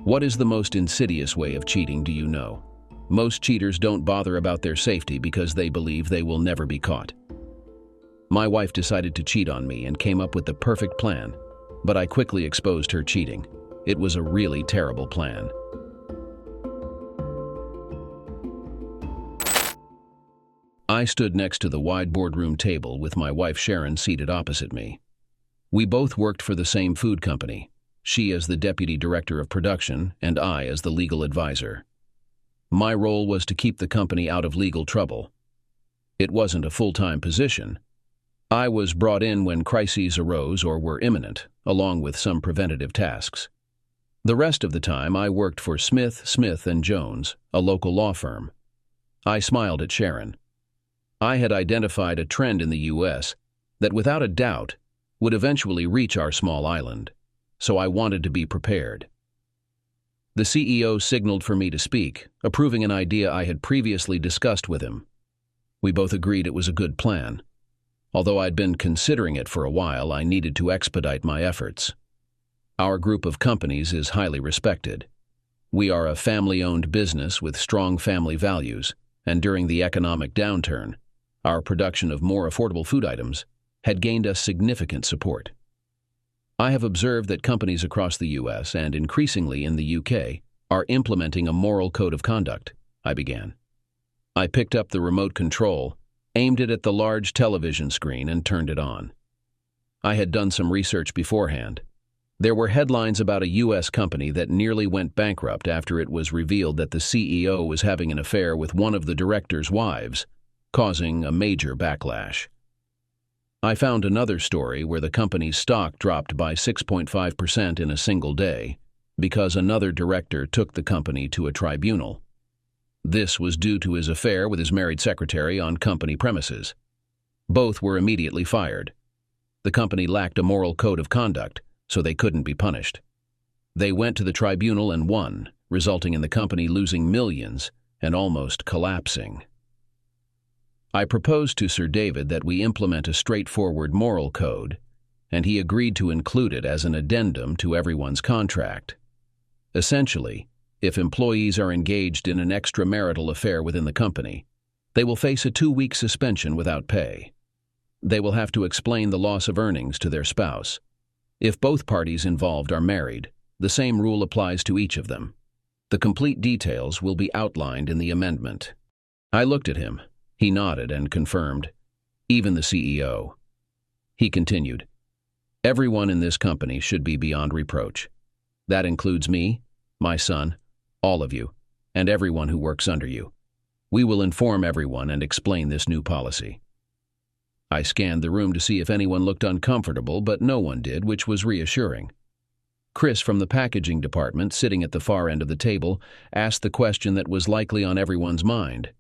What is the most insidious way of cheating, do you know? Most cheaters don't bother about their safety because they believe they will never be caught. My wife decided to cheat on me and came up with the perfect plan, but I quickly exposed her cheating. It was a really terrible plan. I stood next to the wide boardroom table with my wife Sharon seated opposite me. We both worked for the same food company, she as the deputy director of production and I as the legal advisor. My role was to keep the company out of legal trouble. It wasn't a full-time position. I was brought in when crises arose or were imminent, along with some preventative tasks. The rest of the time I worked for Smith, & Jones, a local law firm. I smiled at Sharon. I had identified a trend in the U.S. that without a doubt would eventually reach our small island, so I wanted to be prepared. The CEO signaled for me to speak, approving an idea I had previously discussed with him. We both agreed it was a good plan. Although I'd been considering it for a while, I needed to expedite my efforts. Our group of companies is highly respected. We are a family-owned business with strong family values, and during the economic downturn, our production of more affordable food items had gained us significant support. I have observed that companies across the U.S. and increasingly in the U.K. are implementing a moral code of conduct, I began. I picked up the remote control, aimed it at the large television screen, and turned it on. I had done some research beforehand. There were headlines about a U.S. company that nearly went bankrupt after it was revealed that the CEO was having an affair with one of the director's wives, causing a major backlash. I found another story where the company's stock dropped by 6.5% in a single day because another director took the company to a tribunal. This was due to his affair with his married secretary on company premises. Both were immediately fired. The company lacked a moral code of conduct, so they couldn't be punished. They went to the tribunal and won, resulting in the company losing millions and almost collapsing. I proposed to Sir David that we implement a straightforward moral code, and he agreed to include it as an addendum to everyone's contract. Essentially, if employees are engaged in an extramarital affair within the company, they will face a 2-week suspension without pay. They will have to explain the loss of earnings to their spouse. If both parties involved are married, the same rule applies to each of them. The complete details will be outlined in the amendment. I looked at him. He nodded and confirmed, even the CEO. He continued, everyone in this company should be beyond reproach. That includes me, my son, all of you, and everyone who works under you. We will inform everyone and explain this new policy. I scanned the room to see if anyone looked uncomfortable, but no one did, which was reassuring. Chris from the packaging department, sitting at the far end of the table, asked the question that was likely on everyone's mind.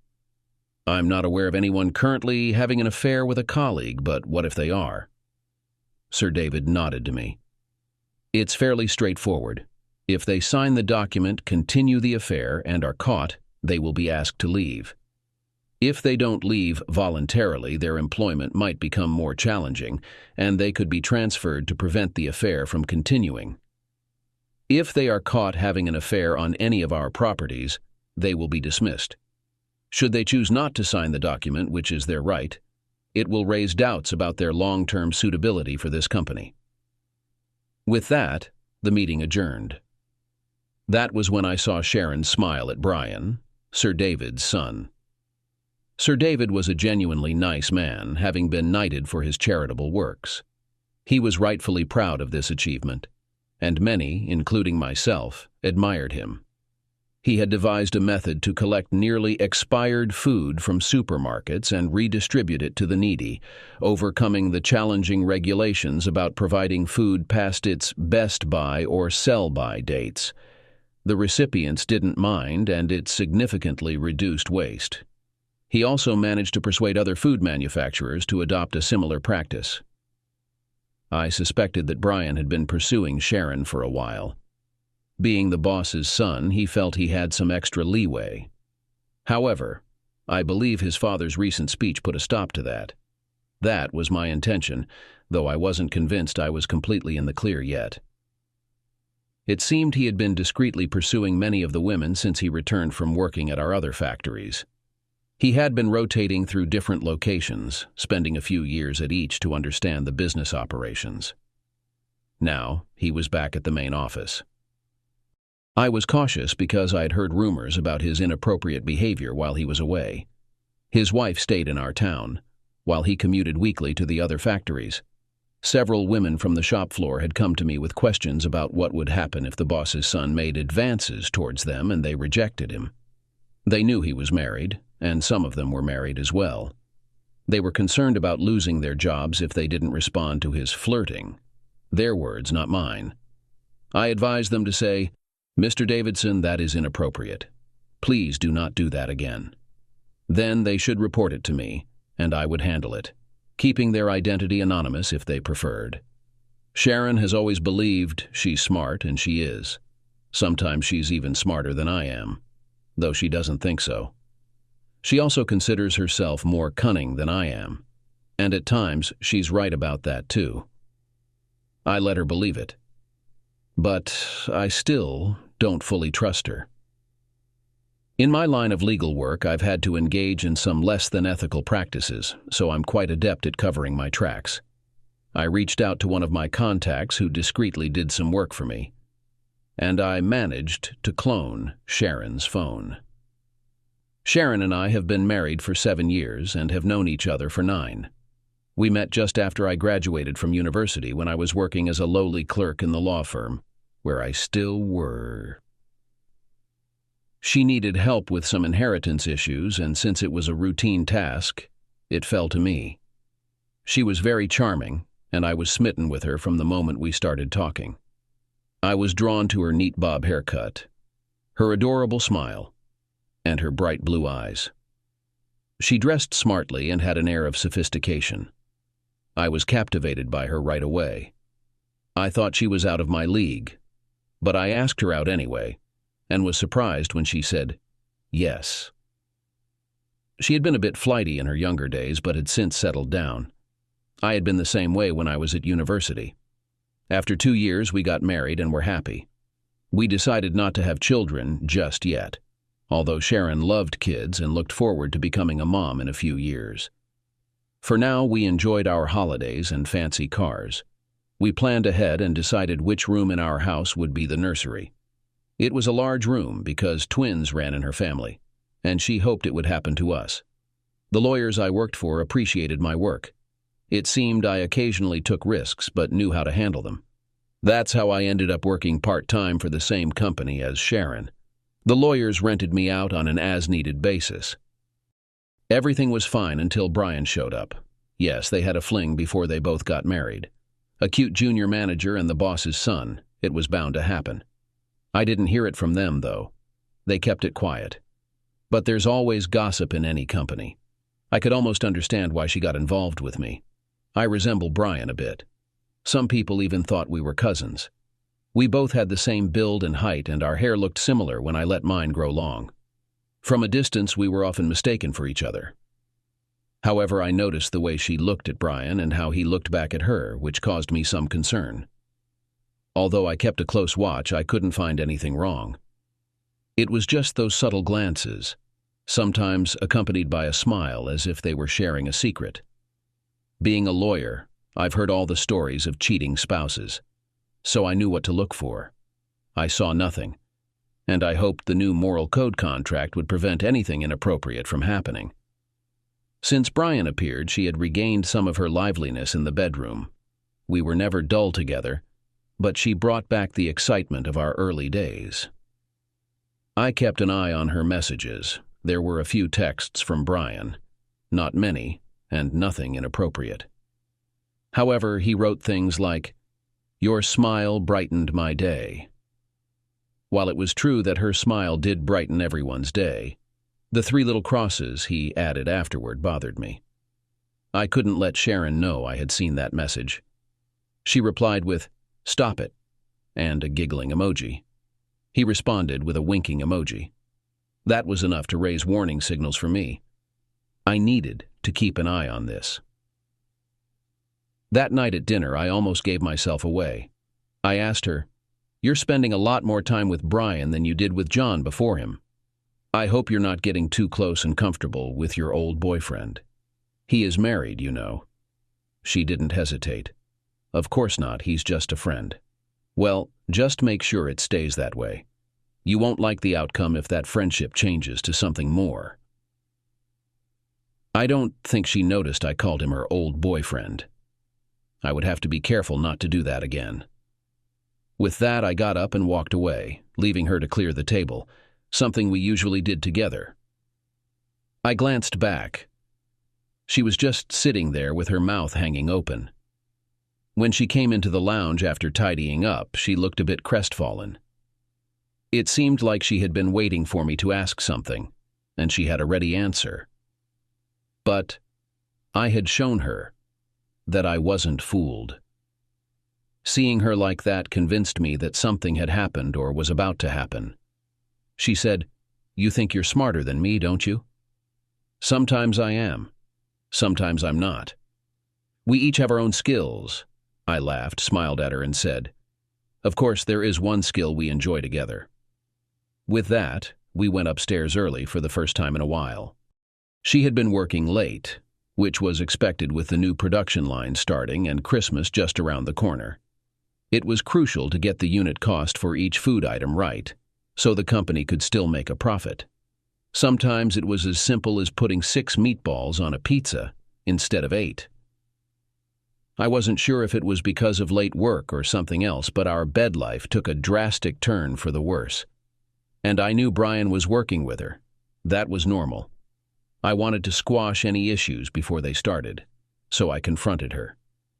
I'm not aware of anyone currently having an affair with a colleague, but what if they are? Sir David nodded to me. It's fairly straightforward. If they sign the document, continue the affair, and are caught, they will be asked to leave. If they don't leave voluntarily, their employment might become more challenging, and they could be transferred to prevent the affair from continuing. If they are caught having an affair on any of our properties, they will be dismissed. Should they choose not to sign the document, which is their right, it will raise doubts about their long-term suitability for this company. With that, the meeting adjourned. That was when I saw Sharon smile at Brian, Sir David's son. Sir David was a genuinely nice man, having been knighted for his charitable works. He was rightfully proud of this achievement, and many, including myself, admired him. He had devised a method to collect nearly expired food from supermarkets and redistribute it to the needy, overcoming the challenging regulations about providing food past its best buy or sell by dates. The recipients didn't mind, and it significantly reduced waste. He also managed to persuade other food manufacturers to adopt a similar practice. I suspected that Brian had been pursuing Sharon for a while. Being the boss's son, he felt he had some extra leeway. However, I believe his father's recent speech put a stop to that. That was my intention, though I wasn't convinced I was completely in the clear yet. It seemed he had been discreetly pursuing many of the women since he returned from working at our other factories. He had been rotating through different locations, spending a few years at each to understand the business operations. Now, he was back at the main office. I was cautious because I had heard rumors about his inappropriate behavior while he was away. His wife stayed in our town, while he commuted weekly to the other factories. Several women from the shop floor had come to me with questions about what would happen if the boss's son made advances towards them and they rejected him. They knew he was married, and some of them were married as well. They were concerned about losing their jobs if they didn't respond to his flirting. Their words, not mine. I advised them to say, "Mr. Davidson, that is inappropriate. Please do not do that again." Then they should report it to me, and I would handle it, keeping their identity anonymous if they preferred. Sharon has always believed she's smart, and she is. Sometimes she's even smarter than I am, though she doesn't think so. She also considers herself more cunning than I am, and at times she's right about that too. I let her believe it. But I still don't fully trust her. In my line of legal work, I've had to engage in some less than ethical practices, so I'm quite adept at covering my tracks. I reached out to one of my contacts who discreetly did some work for me, and I managed to clone Sharon's phone. Sharon and I have been married for 7 years and have known each other for 9. We met just after I graduated from university when I was working as a lowly clerk in the law firm, where I still were. She needed help with some inheritance issues, and since it was a routine task, it fell to me. She was very charming, and I was smitten with her from the moment we started talking. I was drawn to her neat bob haircut, her adorable smile, and her bright blue eyes. She dressed smartly and had an air of sophistication. I was captivated by her right away. I thought she was out of my league, but I asked her out anyway, and was surprised when she said yes. She had been a bit flighty in her younger days, but had since settled down. I had been the same way when I was at university. After 2 years, we got married and were happy. We decided not to have children just yet, although Sharon loved kids and looked forward to becoming a mom in a few years. For now, we enjoyed our holidays and fancy cars. We planned ahead and decided which room in our house would be the nursery. It was a large room because twins ran in her family, and she hoped it would happen to us. The lawyers I worked for appreciated my work. It seemed I occasionally took risks but knew how to handle them. That's how I ended up working part-time for the same company as Sharon. The lawyers rented me out on an as-needed basis. Everything was fine until Brian showed up. Yes, they had a fling before they both got married. A cute junior manager and the boss's son. It was bound to happen. I didn't hear it from them, though. They kept it quiet. But there's always gossip in any company. I could almost understand why she got involved with me. I resemble Brian a bit. Some people even thought we were cousins. We both had the same build and height, and our hair looked similar when I let mine grow long. From a distance, we were often mistaken for each other. However, I noticed the way she looked at Brian and how he looked back at her, which caused me some concern. Although I kept a close watch, I couldn't find anything wrong. It was just those subtle glances, sometimes accompanied by a smile as if they were sharing a secret. Being a lawyer, I've heard all the stories of cheating spouses, so I knew what to look for. I saw nothing, and I hoped the new moral code contract would prevent anything inappropriate from happening. Since Brian appeared, she had regained some of her liveliness in the bedroom. We were never dull together, but she brought back the excitement of our early days. I kept an eye on her messages. There were a few texts from Brian. Not many, and nothing inappropriate. However, he wrote things like, "Your smile brightened my day." While it was true that her smile did brighten everyone's day, the 3 little crosses he added afterward bothered me. I couldn't let Sharon know I had seen that message. She replied with, "Stop it," and a giggling emoji. He responded with a winking emoji. That was enough to raise warning signals for me. I needed to keep an eye on this. That night at dinner, I almost gave myself away. I asked her, You're spending a lot more time with Brian than you did with John before him. I hope you're not getting too close and comfortable with your old boyfriend. He is married, you know." She didn't hesitate. "Of course not, he's just a friend." "Well, just make sure it stays that way. You won't like the outcome if that friendship changes to something more." I don't think she noticed I called him her old boyfriend. I would have to be careful not to do that again. With that, I got up and walked away, leaving her to clear the table, something we usually did together. I glanced back. She was just sitting there with her mouth hanging open. When she came into the lounge after tidying up, she looked a bit crestfallen. It seemed like she had been waiting for me to ask something, and she had a ready answer. But I had shown her that I wasn't fooled. Seeing her like that convinced me that something had happened or was about to happen. She said, "You think you're smarter than me, don't you?" "Sometimes I am. Sometimes I'm not. We each have our own skills." I laughed, smiled at her, and said, "Of course, there is one skill we enjoy together." With that, we went upstairs early for the first time in a while. She had been working late, which was expected with the new production line starting and Christmas just around the corner. It was crucial to get the unit cost for each food item right, so the company could still make a profit. Sometimes it was as simple as putting 6 meatballs on a pizza instead of 8. I wasn't sure if it was because of late work or something else, but our bed life took a drastic turn for the worse. And I knew Brian was working with her. That was normal. I wanted to squash any issues before they started, so I confronted her.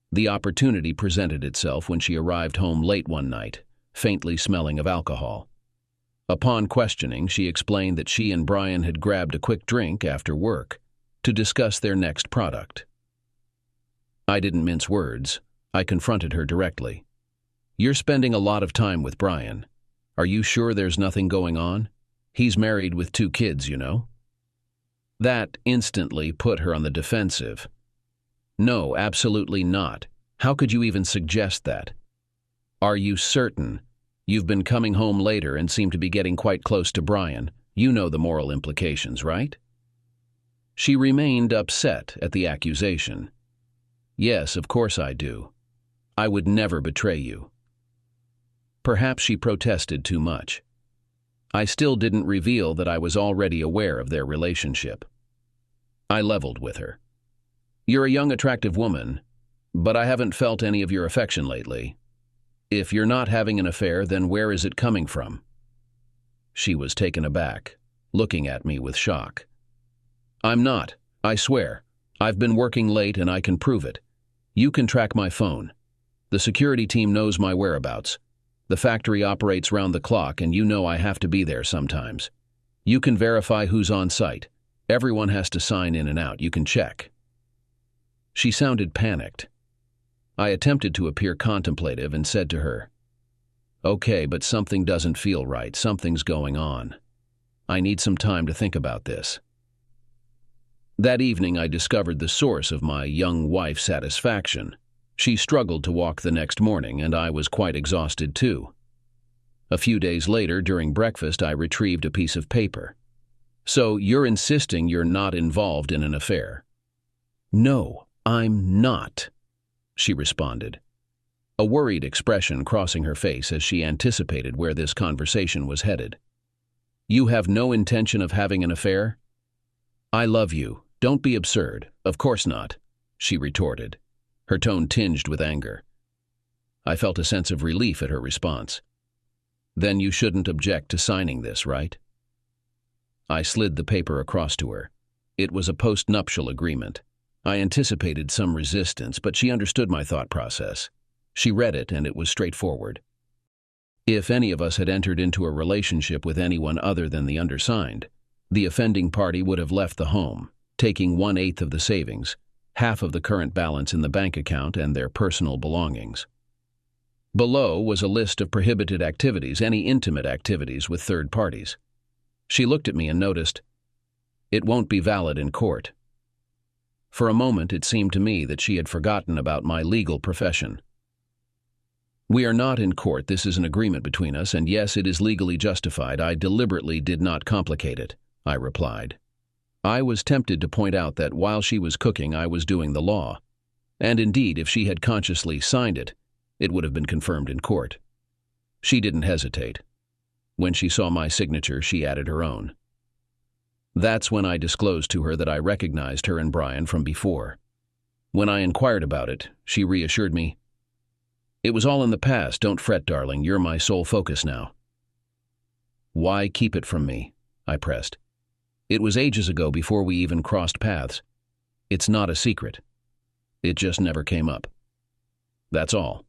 The opportunity presented itself when she arrived home late one night, faintly smelling of alcohol. Upon questioning, she explained that she and Brian had grabbed a quick drink after work to discuss their next product. I didn't mince words. I confronted her directly. "You're spending a lot of time with Brian. Are you sure there's nothing going on? He's married with 2 kids, you know." That instantly put her on the defensive. "No, absolutely not. How could you even suggest that?" "Are you certain? You've been coming home later and seem to be getting quite close to Brian. You know the moral implications, right?" She remained upset at the accusation. "Yes, of course I do. I would never betray you." Perhaps she protested too much. I still didn't reveal that I was already aware of their relationship. I leveled with her. "You're a young, attractive woman, but I haven't felt any of your affection lately. If you're not having an affair, then where is it coming from?" She was taken aback, looking at me with shock. "I'm not, I swear. I've been working late and I can prove it. You can track my phone. The security team knows my whereabouts. The factory operates round the clock and you know I have to be there sometimes. You can verify who's on site. Everyone has to sign in and out. You can check." She sounded panicked. I attempted to appear contemplative and said to her, "Okay, but something doesn't feel right. Something's going on. I need some time to think about this." That evening I discovered the source of my young wife's satisfaction. She struggled to walk the next morning, and I was quite exhausted too. A few days later, during breakfast, I retrieved a piece of paper. "So you're insisting you're not involved in an affair?" "No, I'm not," she responded, a worried expression crossing her face as she anticipated where this conversation was headed. "You have no intention of having an affair?" "I love you. Don't be absurd. Of course not," she retorted, her tone tinged with anger. I felt a sense of relief at her response. "Then you shouldn't object to signing this, right?" I slid the paper across to her. It was a postnuptial agreement. I anticipated some resistance, but she understood my thought process. She read it, and it was straightforward. If any of us had entered into a relationship with anyone other than the undersigned, the offending party would have left the home, taking 1/8 of the savings, half of the current balance in the bank account, and their personal belongings. Below was a list of prohibited activities, any intimate activities with third parties. She looked at me and noticed, "It won't be valid in court." For a moment it seemed to me that she had forgotten about my legal profession. We are not in court. This is an agreement between us, and yes, it is legally justified. I deliberately did not complicate it, I replied. I was tempted to point out that while she was cooking, I was doing the law. And indeed, if she had consciously signed it, it would have been confirmed in court. She didn't hesitate. When she saw my signature, she added her own. That's when I disclosed to her that I recognized her and Brian from before. When I inquired about it, she reassured me, "It was all in the past. Don't fret, darling. You're my sole focus now." "Why keep it from me?" I pressed. "It was ages ago, before we even crossed paths. It's not a secret. It just never came up. That's all."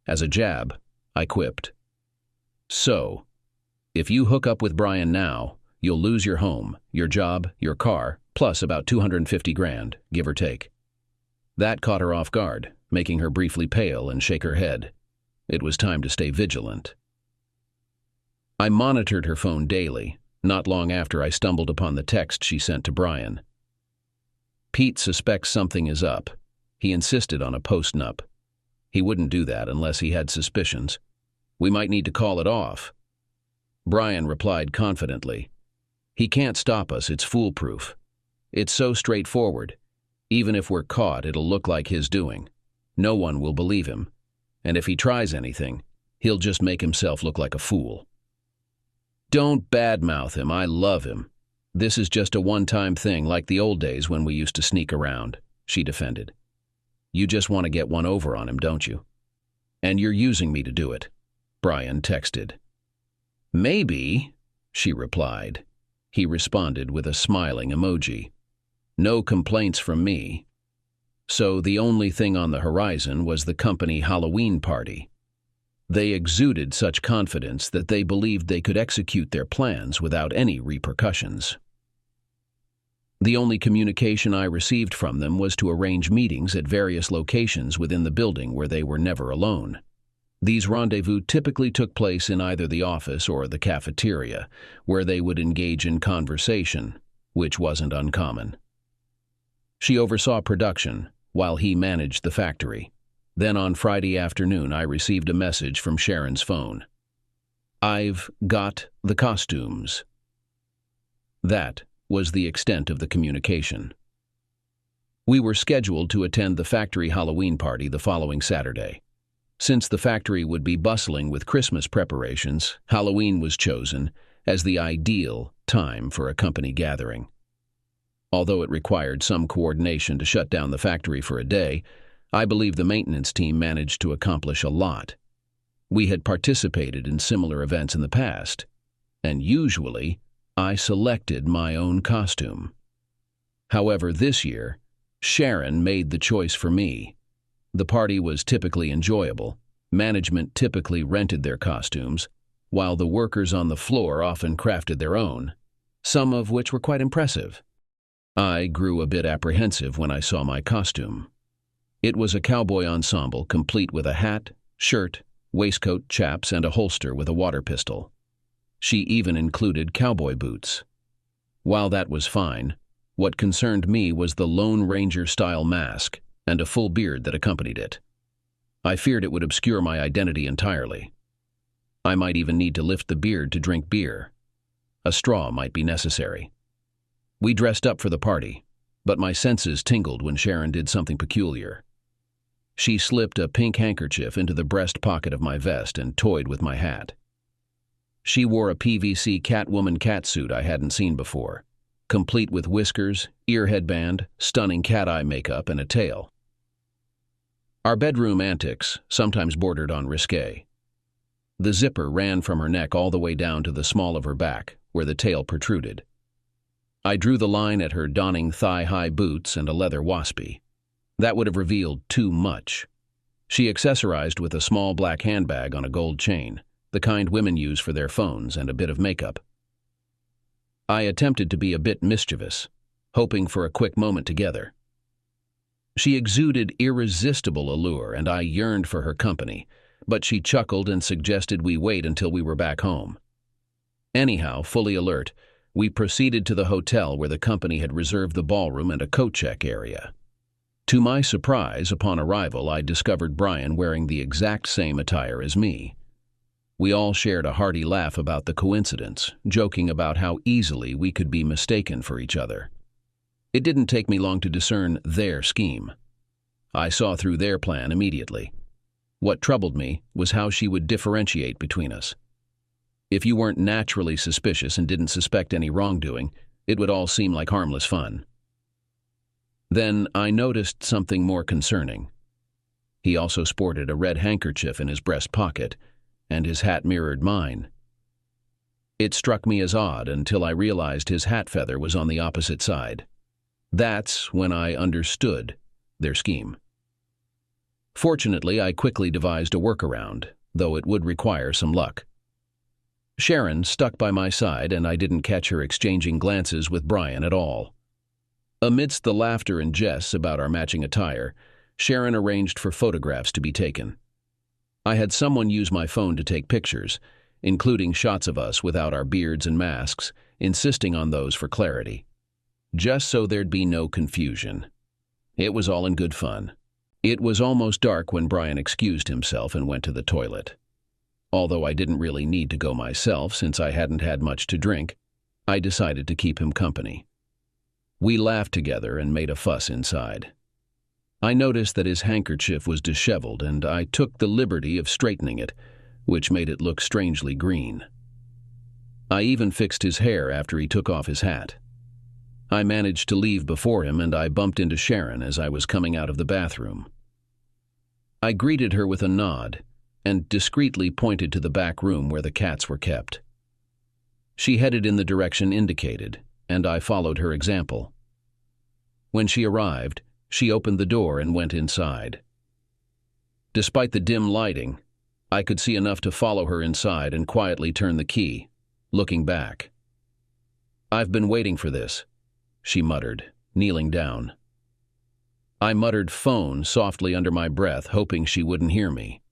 As a jab, I quipped, "So, if you hook up with Brian now, you'll lose your home, your job, your car, plus about 250 grand, give or take." That caught her off guard, making her briefly pale and shake her head. It was time to stay vigilant. I monitored her phone daily. Not long after, I stumbled upon the text she sent to Brian. "Pete suspects something is up. He insisted on a postnup. He wouldn't do that unless he had suspicions. We might need to call it off." Brian replied confidently, "He can't stop us. It's foolproof. It's so straightforward. Even if we're caught, it'll look like his doing. No one will believe him. And if he tries anything, he'll just make himself look like a fool." "Don't badmouth him. I love him. This is just a one-time thing, like the old days when we used to sneak around," she defended. "You just want to get one over on him, don't you? And you're using me to do it," Brian texted. "Maybe," she replied. He responded with a smiling emoji. No complaints from me. So the only thing on the horizon was the company Halloween party. They exuded such confidence that they believed they could execute their plans without any repercussions. The only communication I received from them was to arrange meetings at various locations within the building where they were never alone. These rendezvous typically took place in either the office or the cafeteria, where they would engage in conversation, which wasn't uncommon. She oversaw production, while he managed the factory. Then on Friday afternoon, I received a message from Sharon's phone. "I've got the costumes." That was the extent of the communication. We were scheduled to attend the factory Halloween party the following Saturday. Since the factory would be bustling with Christmas preparations, Halloween was chosen as the ideal time for a company gathering. Although it required some coordination to shut down the factory for a day, I believe the maintenance team managed to accomplish a lot. We had participated in similar events in the past, and usually I selected my own costume. However, this year, Sharon made the choice for me. The party was typically enjoyable. Management typically rented their costumes, while the workers on the floor often crafted their own, some of which were quite impressive. I grew a bit apprehensive when I saw my costume. It was a cowboy ensemble complete with a hat, shirt, waistcoat, chaps, and a holster with a water pistol. She even included cowboy boots. While that was fine, what concerned me was the Lone Ranger-style mask and a full beard that accompanied it. I feared it would obscure my identity entirely. I might even need to lift the beard to drink beer. A straw might be necessary. We dressed up for the party, but my senses tingled when Sharon did something peculiar. She slipped a pink handkerchief into the breast pocket of my vest and toyed with my hat. She wore a PVC Catwoman catsuit I hadn't seen before, complete with whiskers, ear headband, stunning cat-eye makeup, and a tail. Our bedroom antics sometimes bordered on risque. The zipper ran from her neck all the way down to the small of her back, where the tail protruded. I drew the line at her donning thigh-high boots and a leather waspy. That would have revealed too much. She accessorized with a small black handbag on a gold chain, the kind women use for their phones, and a bit of makeup. I attempted to be a bit mischievous, hoping for a quick moment together. She exuded irresistible allure, and I yearned for her company, but she chuckled and suggested we wait until we were back home. Anyhow, fully alert, we proceeded to the hotel where the company had reserved the ballroom and a coat check area. To my surprise, upon arrival, I discovered Brian wearing the exact same attire as me. We all shared a hearty laugh about the coincidence, joking about how easily we could be mistaken for each other. It didn't take me long to discern their scheme. I saw through their plan immediately. What troubled me was how she would differentiate between us. If you weren't naturally suspicious and didn't suspect any wrongdoing, it would all seem like harmless fun. Then I noticed something more concerning. He also sported a red handkerchief in his breast pocket, and his hat mirrored mine. It struck me as odd until I realized his hat feather was on the opposite side. That's when I understood their scheme. Fortunately, I quickly devised a workaround, though it would require some luck. Sharon stuck by my side, and I didn't catch her exchanging glances with Brian at all. Amidst the laughter and jests about our matching attire, Sharon arranged for photographs to be taken. I had someone use my phone to take pictures, including shots of us without our beards and masks, insisting on those for clarity. Just so there'd be no confusion. It was all in good fun. It was almost dark when Brian excused himself and went to the toilet. Although I didn't really need to go myself since I hadn't had much to drink, I decided to keep him company. We laughed together and made a fuss inside. I noticed that his handkerchief was disheveled, and I took the liberty of straightening it, which made it look strangely green. I even fixed his hair after he took off his hat. I managed to leave before him, and I bumped into Sharon as I was coming out of the bathroom. I greeted her with a nod and discreetly pointed to the back room where the cats were kept. She headed in the direction indicated, and I followed her example. When she arrived, she opened the door and went inside. Despite the dim lighting, I could see enough to follow her inside and quietly turn the key, looking back. "I've been waiting for this," she muttered, kneeling down. I muttered "phone" softly under my breath, hoping she wouldn't hear me.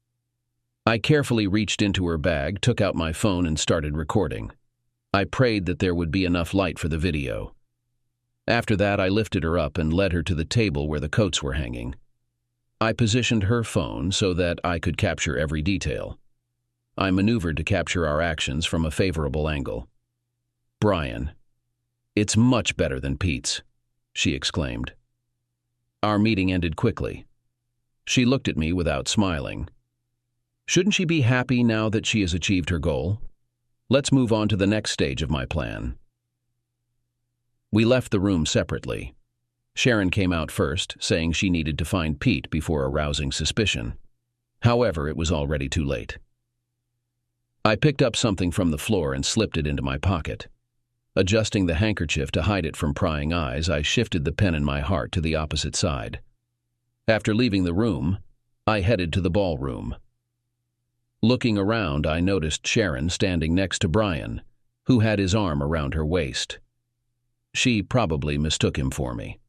I carefully reached into her bag, took out my phone, and started recording. I prayed that there would be enough light for the video. After that, I lifted her up and led her to the table where the coats were hanging. I positioned her phone so that I could capture every detail. I maneuvered to capture our actions from a favorable angle. "Brian, it's much better than Pete's," she exclaimed. Our meeting ended quickly. She looked at me without smiling. Shouldn't she be happy now that she has achieved her goal? Let's move on to the next stage of my plan. We left the room separately. Sharon came out first, saying she needed to find Pete before arousing suspicion. However, it was already too late. I picked up something from the floor and slipped it into my pocket. Adjusting the handkerchief to hide it from prying eyes, I shifted the pen in my heart to the opposite side. After leaving the room, I headed to the ballroom. Looking around, I noticed Sharon standing next to Brian, who had his arm around her waist. She probably mistook him for me.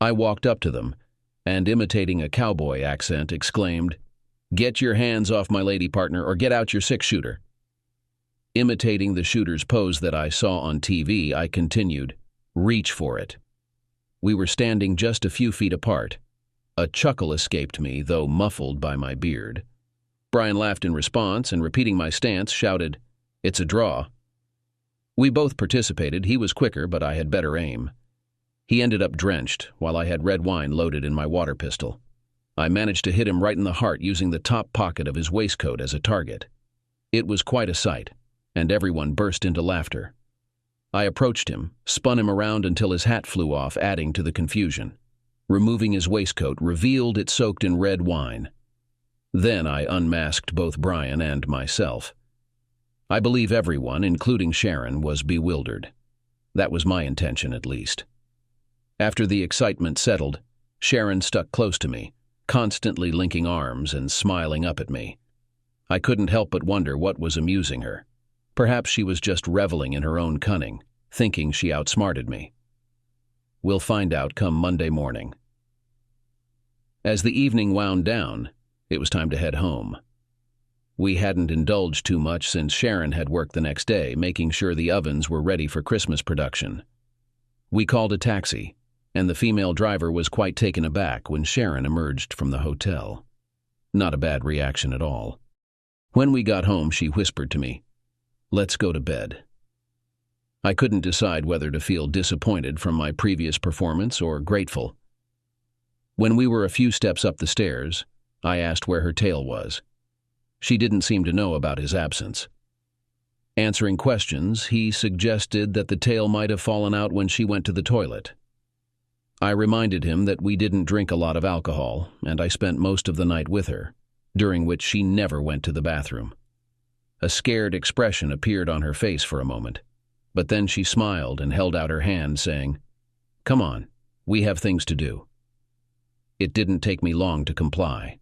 I walked up to them, and imitating a cowboy accent, exclaimed, "Get your hands off my lady partner, or get out your six-shooter." Imitating the shooter's pose that I saw on TV, I continued, "Reach for it." We were standing just a few feet apart. A chuckle escaped me, though muffled by my beard. Brian laughed in response and, repeating my stance, shouted, "It's a draw." We both participated. He was quicker, but I had better aim. He ended up drenched, while I had red wine loaded in my water pistol. I managed to hit him right in the heart using the top pocket of his waistcoat as a target. It was quite a sight, and everyone burst into laughter. I approached him, spun him around until his hat flew off, adding to the confusion. Removing his waistcoat revealed it soaked in red wine. Then I unmasked both Brian and myself. I believe everyone, including Sharon, was bewildered. That was my intention, at least. After the excitement settled, Sharon stuck close to me, constantly linking arms and smiling up at me. I couldn't help but wonder what was amusing her. Perhaps she was just reveling in her own cunning, thinking she outsmarted me. We'll find out come Monday morning. As the evening wound down, it was time to head home. We hadn't indulged too much since Sharon had worked the next day, making sure the ovens were ready for Christmas production. We called a taxi and the female driver was quite taken aback when Sharon emerged from the hotel. Not a bad reaction at all. When we got home, she whispered to me, "Let's go to bed." I couldn't decide whether to feel disappointed from my previous performance or grateful. When we were a few steps up the stairs, I asked where her tail was. She didn't seem to know about his absence. Answering questions, he suggested that the tail might have fallen out when she went to the toilet. I reminded him that we didn't drink a lot of alcohol, and I spent most of the night with her, during which she never went to the bathroom. A scared expression appeared on her face for a moment, but then she smiled and held out her hand, saying, "Come on, we have things to do." It didn't take me long to comply.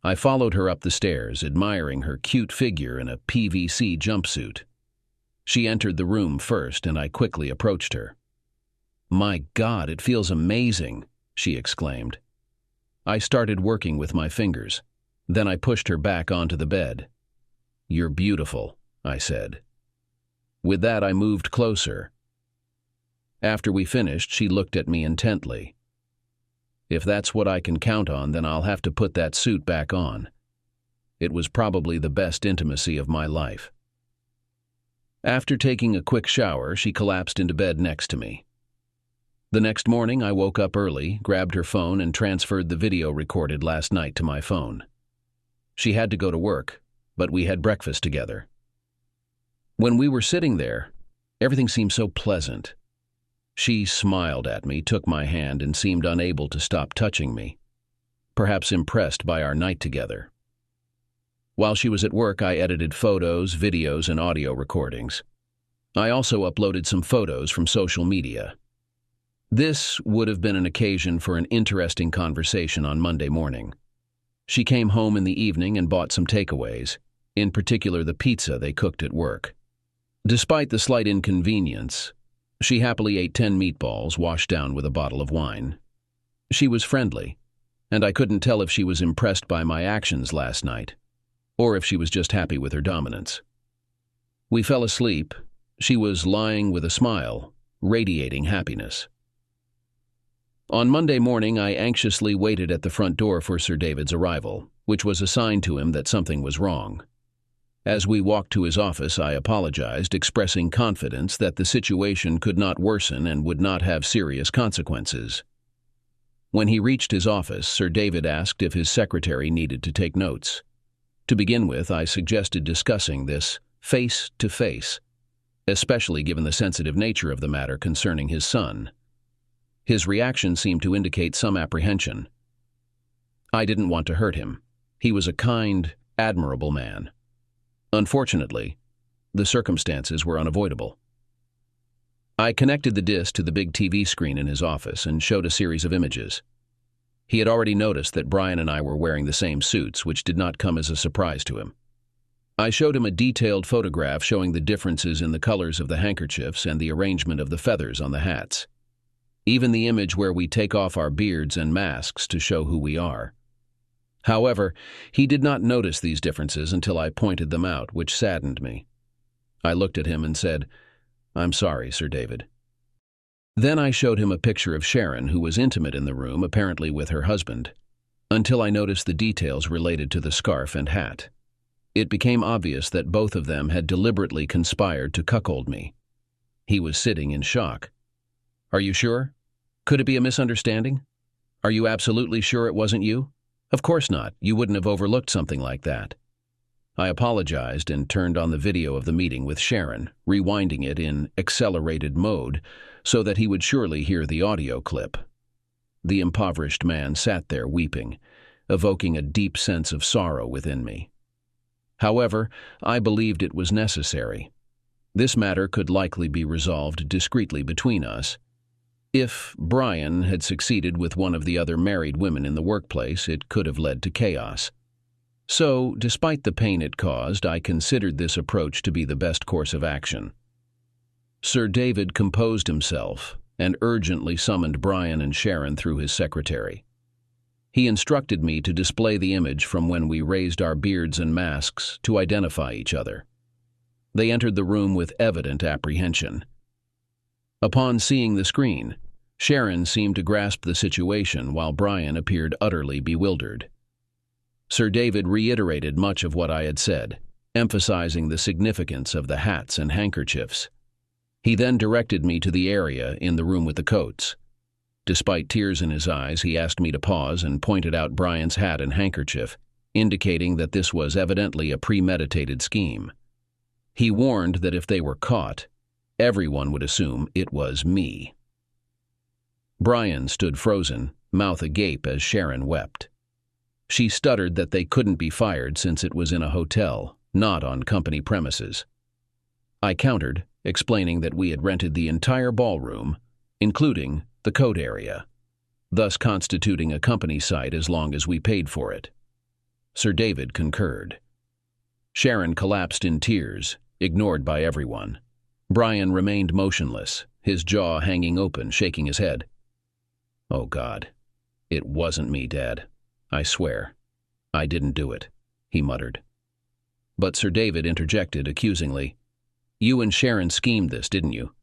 I followed her up the stairs, admiring her cute figure in a PVC jumpsuit. She entered the room first, and I quickly approached her. "My God, it feels amazing," she exclaimed. I started working with my fingers. Then I pushed her back onto the bed. "You're beautiful," I said. With that, I moved closer. After we finished, she looked at me intently. If that's what I can count on, then I'll have to put that suit back on. It was probably the best intimacy of my life. After taking a quick shower, she collapsed into bed next to me. The next morning, I woke up early, grabbed her phone, and transferred the video recorded last night to my phone. She had to go to work, but we had breakfast together. When we were sitting there, everything seemed so pleasant. She smiled at me, took my hand, and seemed unable to stop touching me, perhaps impressed by our night together. While she was at work, I edited photos, videos, and audio recordings. I also uploaded some photos from social media. This would have been an occasion for an interesting conversation on Monday morning. She came home in the evening and bought some takeaways, in particular the pizza they cooked at work. Despite the slight inconvenience, she happily ate 10 meatballs washed down with a bottle of wine. She was friendly, and I couldn't tell if she was impressed by my actions last night, or if she was just happy with her dominance. We fell asleep. She was lying with a smile, radiating happiness. On Monday morning, I anxiously waited at the front door for Sir David's arrival, which was a sign to him that something was wrong. As we walked to his office, I apologized, expressing confidence that the situation could not worsen and would not have serious consequences. When he reached his office, Sir David asked if his secretary needed to take notes. To begin with, I suggested discussing this face to face, especially given the sensitive nature of the matter concerning his son. His reaction seemed to indicate some apprehension. I didn't want to hurt him. He was a kind, admirable man. Unfortunately, the circumstances were unavoidable. I connected the disc to the big TV screen in his office and showed a series of images. He had already noticed that Brian and I were wearing the same suits, which did not come as a surprise to him. I showed him a detailed photograph showing the differences in the colors of the handkerchiefs and the arrangement of the feathers on the hats. Even the image where we take off our beards and masks to show who we are. However, he did not notice these differences until I pointed them out, which saddened me. I looked at him and said, "I'm sorry, Sir David." Then I showed him a picture of Sharon, who was intimate in the room, apparently with her husband, until I noticed the details related to the scarf and hat. It became obvious that both of them had deliberately conspired to cuckold me. He was sitting in shock. "Are you sure? Could it be a misunderstanding? Are you absolutely sure it wasn't you? Of course not. You wouldn't have overlooked something like that." I apologized and turned on the video of the meeting with Sharon, rewinding it in accelerated mode so that he would surely hear the audio clip. The impoverished man sat there weeping, evoking a deep sense of sorrow within me. However, I believed it was necessary. This matter could likely be resolved discreetly between us. If Brian had succeeded with one of the other married women in the workplace, it could have led to chaos. So, despite the pain it caused, I considered this approach to be the best course of action. Sir David composed himself and urgently summoned Brian and Sharon through his secretary. He instructed me to display the image from when we raised our beards and masks to identify each other. They entered the room with evident apprehension. Upon seeing the screen, Sharon seemed to grasp the situation while Brian appeared utterly bewildered. Sir David reiterated much of what I had said, emphasizing the significance of the hats and handkerchiefs. He then directed me to the area in the room with the coats. Despite tears in his eyes, he asked me to pause and pointed out Brian's hat and handkerchief, indicating that this was evidently a premeditated scheme. He warned that if they were caught, everyone would assume it was me. Brian stood frozen, mouth agape as Sharon wept. She stuttered that they couldn't be fired since it was in a hotel, not on company premises. I countered, explaining that we had rented the entire ballroom, including the coat area, thus constituting a company site as long as we paid for it. Sir David concurred. Sharon collapsed in tears, ignored by everyone. Brian remained motionless, his jaw hanging open, shaking his head. "Oh God, it wasn't me, Dad. I swear. I didn't do it," he muttered. But Sir David interjected accusingly. "You and Sharon schemed this, didn't you?"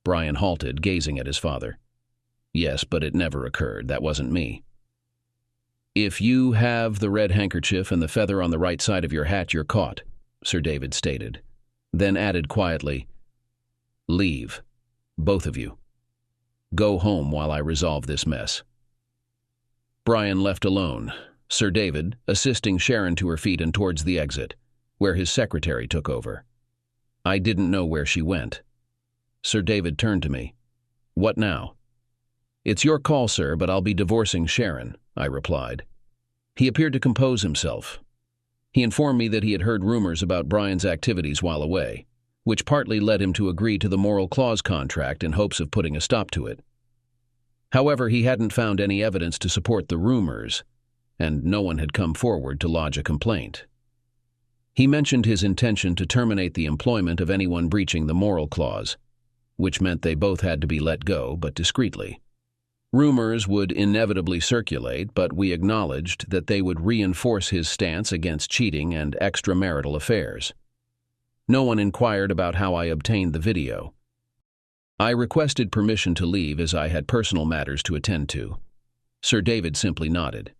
Brian halted, gazing at his father. "Yes, but it never occurred. That wasn't me." "If you have the red handkerchief and the feather on the right side of your hat, you're caught," Sir David stated, then added quietly, "Leave, both of you. Go home while I resolve this mess." Brian left alone, Sir David assisting Sharon to her feet and towards the exit, where his secretary took over. I didn't know where she went. Sir David turned to me. "What now?" "It's your call, sir, but I'll be divorcing Sharon," I replied. He appeared to compose himself. He informed me that he had heard rumors about Brian's activities while away, which partly led him to agree to the moral clause contract in hopes of putting a stop to it. However, he hadn't found any evidence to support the rumors, and no one had come forward to lodge a complaint. He mentioned his intention to terminate the employment of anyone breaching the moral clause, which meant they both had to be let go, but discreetly. Rumors would inevitably circulate, but we acknowledged that they would reinforce his stance against cheating and extramarital affairs. No one inquired about how I obtained the video. I requested permission to leave as I had personal matters to attend to. Sir David simply nodded.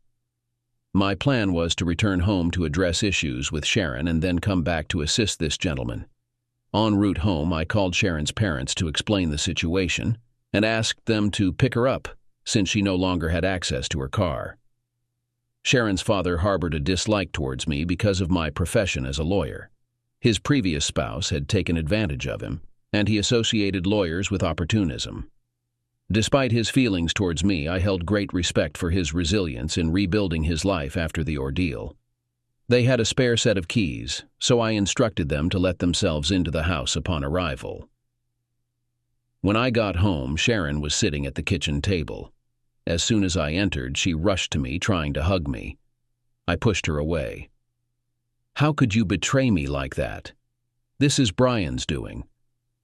My plan was to return home to address issues with Sharon and then come back to assist this gentleman. En route home, I called Sharon's parents to explain the situation and asked them to pick her up since she no longer had access to her car. Sharon's father harbored a dislike towards me because of my profession as a lawyer. His previous spouse had taken advantage of him, and he associated lawyers with opportunism. Despite his feelings towards me, I held great respect for his resilience in rebuilding his life after the ordeal. They had a spare set of keys, so I instructed them to let themselves into the house upon arrival. When I got home, Sharon was sitting at the kitchen table. As soon as I entered, she rushed to me, trying to hug me. I pushed her away. "How could you betray me like that? This is Brian's doing.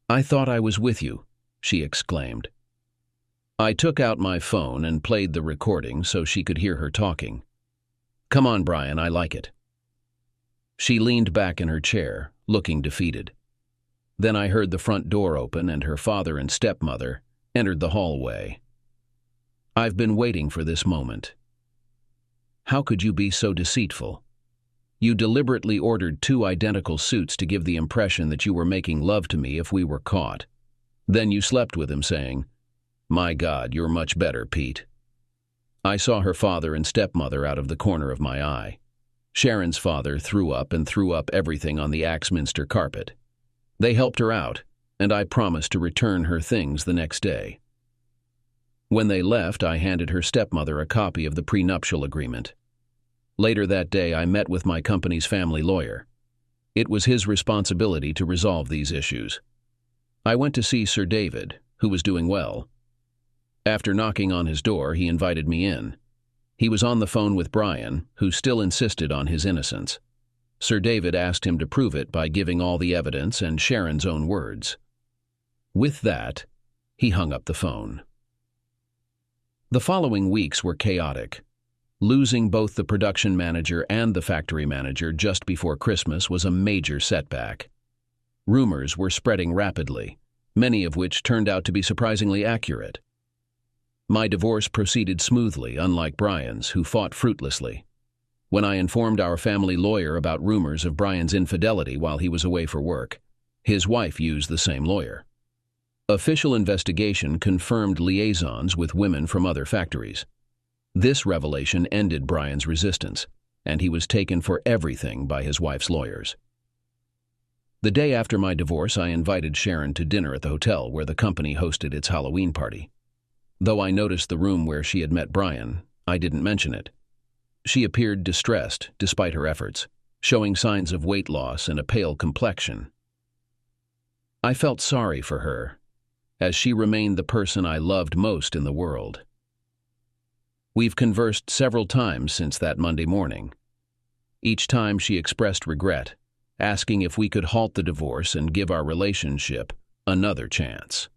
I thought I was with you," she exclaimed. I took out my phone and played the recording so she could hear her talking. "Come on, Brian, I like it." She leaned back in her chair, looking defeated. Then I heard the front door open and her father and stepmother entered the hallway. "I've been waiting for this moment." "How could you be so deceitful? You deliberately ordered 2 identical suits to give the impression that you were making love to me if we were caught. Then you slept with him, saying, 'My God, you're much better, Pete.'" I saw her father and stepmother out of the corner of my eye. Sharon's father threw up everything on the Axminster carpet. They helped her out, and I promised to return her things the next day. When they left, I handed her stepmother a copy of the prenuptial agreement. Later that day, I met with my company's family lawyer. It was his responsibility to resolve these issues. I went to see Sir David, who was doing well. After knocking on his door, he invited me in. He was on the phone with Brian, who still insisted on his innocence. Sir David asked him to prove it by giving all the evidence and Sharon's own words. With that, he hung up the phone. The following weeks were chaotic. Losing both the production manager and the factory manager just before Christmas was a major setback. Rumors were spreading rapidly, many of which turned out to be surprisingly accurate. My divorce proceeded smoothly, unlike Brian's, who fought fruitlessly. When I informed our family lawyer about rumors of Brian's infidelity while he was away for work, his wife used the same lawyer. Official investigation confirmed liaisons with women from other factories. This revelation ended Brian's resistance, and he was taken for everything by his wife's lawyers. The day after my divorce, I invited Sharon to dinner at the hotel where the company hosted its Halloween party. Though I noticed the room where she had met Brian, I didn't mention it. She appeared distressed despite her efforts, showing signs of weight loss and a pale complexion. I felt sorry for her, as she remained the person I loved most in the world. We've conversed several times since that Monday morning. Each time she expressed regret, asking if we could halt the divorce and give our relationship another chance.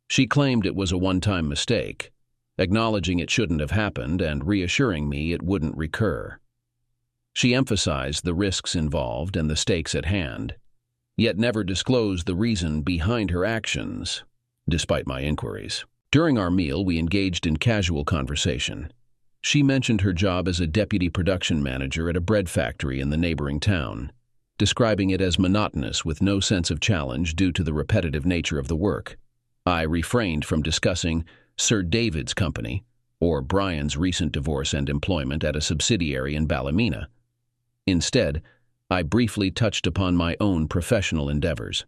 She claimed it was a one-time mistake, acknowledging it shouldn't have happened and reassuring me it wouldn't recur. She emphasized the risks involved and the stakes at hand, yet never disclosed the reason behind her actions, despite my inquiries. During our meal, we engaged in casual conversation. She mentioned her job as a deputy production manager at a bread factory in the neighboring town, describing it as monotonous with no sense of challenge due to the repetitive nature of the work. I refrained from discussing Sir David's company or Brian's recent divorce and employment at a subsidiary in Ballymena. Instead, I briefly touched upon my own professional endeavors.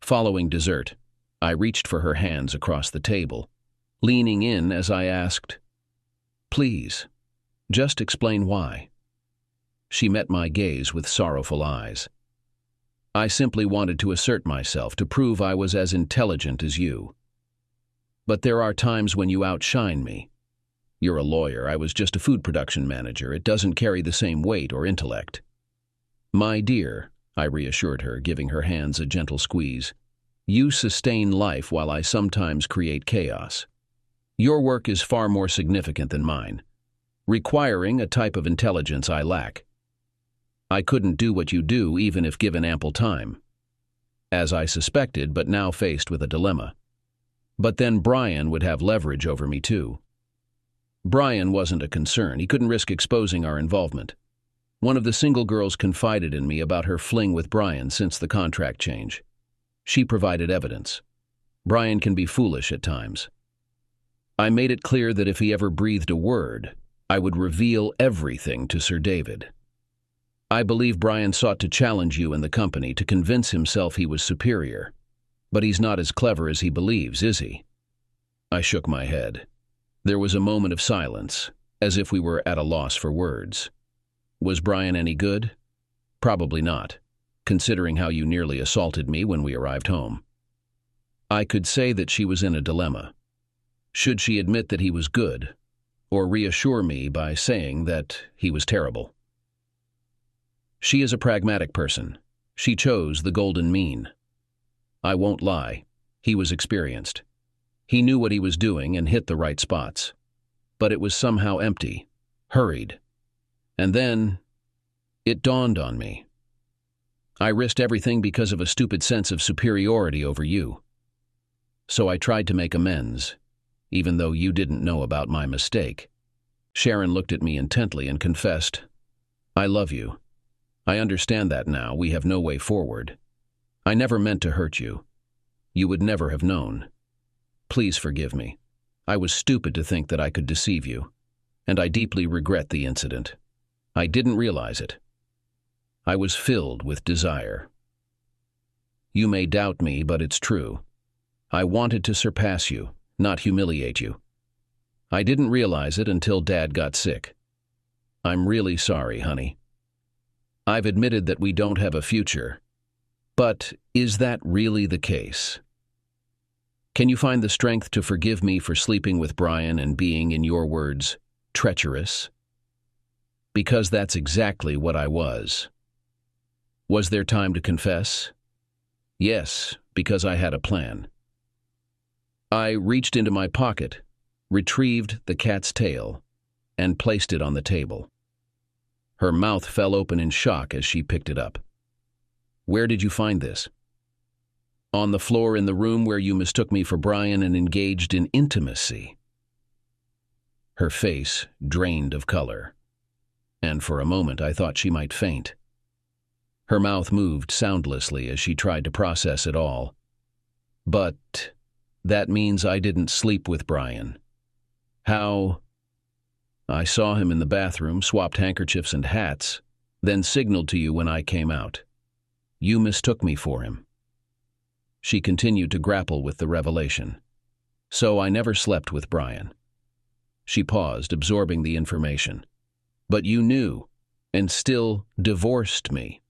Following dessert, I reached for her hands across the table, leaning in as I asked, "Please, just explain why." She met my gaze with sorrowful eyes. "I simply wanted to assert myself to prove I was as intelligent as you. But there are times when you outshine me. You're a lawyer, I was just a food production manager. It doesn't carry the same weight or intellect." "My dear," I reassured her, giving her hands a gentle squeeze, "you sustain life while I sometimes create chaos. Your work is far more significant than mine, requiring a type of intelligence I lack. I couldn't do what you do even if given ample time." As I suspected, but now faced with a dilemma. But then Brian would have leverage over me too. Brian wasn't a concern. He couldn't risk exposing our involvement. One of the single girls confided in me about her fling with Brian since the contract change. She provided evidence. Brian can be foolish at times. I made it clear that if he ever breathed a word, I would reveal everything to Sir David. I believe Brian sought to challenge you and the company to convince himself he was superior. But he's not as clever as he believes, is he? I shook my head. There was a moment of silence, as if we were at a loss for words. Was Brian any good? Probably not, considering how you nearly assaulted me when we arrived home. I could say that she was in a dilemma. Should she admit that he was good, or reassure me by saying that he was terrible? She is a pragmatic person. She chose the golden mean. I won't lie, he was experienced. He knew what he was doing and hit the right spots. But it was somehow empty, hurried. And then, it dawned on me. I risked everything because of a stupid sense of superiority over you. So I tried to make amends, even though you didn't know about my mistake. Sharon looked at me intently and confessed, "I love you. I understand that now. We have no way forward. I never meant to hurt you. You would never have known. Please forgive me. I was stupid to think that I could deceive you, and I deeply regret the incident. I didn't realize it. I was filled with desire. You may doubt me, but it's true. I wanted to surpass you, not humiliate you. I didn't realize it until Dad got sick. I'm really sorry, honey. I've admitted that we don't have a future. But is that really the case? Can you find the strength to forgive me for sleeping with Brian and being, in your words, treacherous? Because that's exactly what I was. Was there time to confess? Yes, because I had a plan. I reached into my pocket, retrieved the cat's tail, and placed it on the table. Her mouth fell open in shock as she picked it up. Where did you find this? On the floor in the room where you mistook me for Brian and engaged in intimacy. Her face drained of color, and for a moment I thought she might faint. Her mouth moved soundlessly as she tried to process it all. But that means I didn't sleep with Brian. How? I saw him in the bathroom, swapped handkerchiefs and hats, then signaled to you when I came out. You mistook me for him. She continued to grapple with the revelation. So I never slept with Brian. She paused, absorbing the information. But you knew, and still divorced me.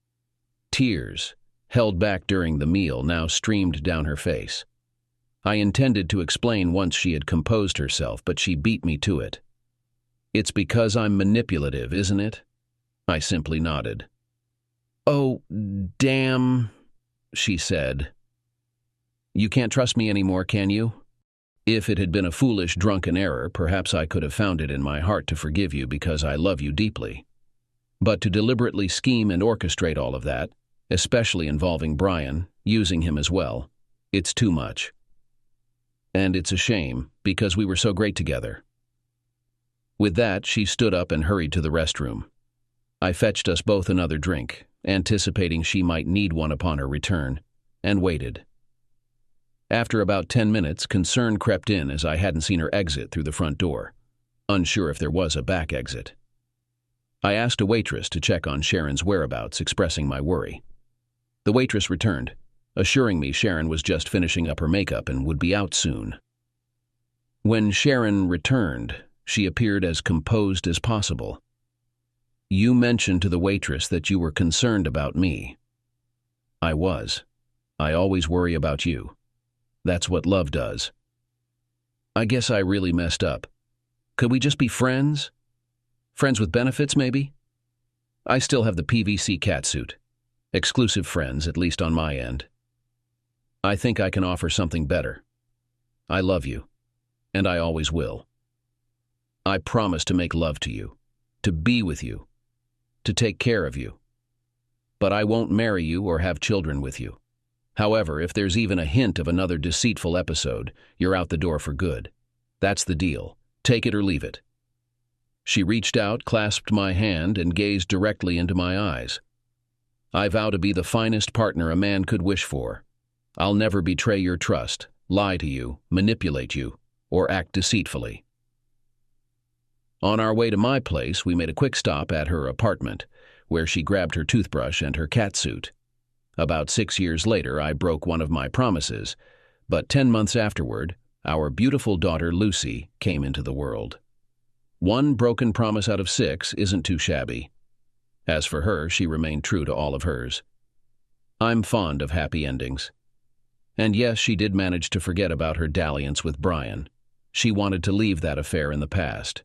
Tears, held back during the meal, now streamed down her face. I intended to explain once she had composed herself, but she beat me to it. It's because I'm manipulative, isn't it? I simply nodded. Oh, damn, she said. You can't trust me anymore, can you? If it had been a foolish, drunken error, perhaps I could have found it in my heart to forgive you because I love you deeply. But to deliberately scheme and orchestrate all of that, especially involving Brian, using him as well, it's too much. And it's a shame, because we were so great together. With that, she stood up and hurried to the restroom. I fetched us both another drink, anticipating she might need one upon her return, and waited. After about 10 minutes, concern crept in as I hadn't seen her exit through the front door, unsure if there was a back exit. I asked a waitress to check on Sharon's whereabouts, expressing my worry. The waitress returned, assuring me Sharon was just finishing up her makeup and would be out soon. When Sharon returned, she appeared as composed as possible. You mentioned to the waitress that you were concerned about me. I was. I always worry about you. That's what love does. I guess I really messed up. Could we just be friends? Friends with benefits, maybe? I still have the PVC catsuit. Exclusive friends, at least on my end. I think I can offer something better. I love you, and I always will. I promise to make love to you, to be with you, to take care of you. But I won't marry you or have children with you. However, if there's even a hint of another deceitful episode, you're out the door for good. That's the deal. Take it or leave it. She reached out, clasped my hand, and gazed directly into my eyes. I vow to be the finest partner a man could wish for. I'll never betray your trust, lie to you, manipulate you, or act deceitfully. On our way to my place, we made a quick stop at her apartment, where she grabbed her toothbrush and her catsuit. About 6 years later, I broke one of my promises, but 10 months afterward, our beautiful daughter Lucy came into the world. One broken promise out of 6 isn't too shabby. As for her, she remained true to all of hers. I'm fond of happy endings. And yes, she did manage to forget about her dalliance with Brian. She wanted to leave that affair in the past.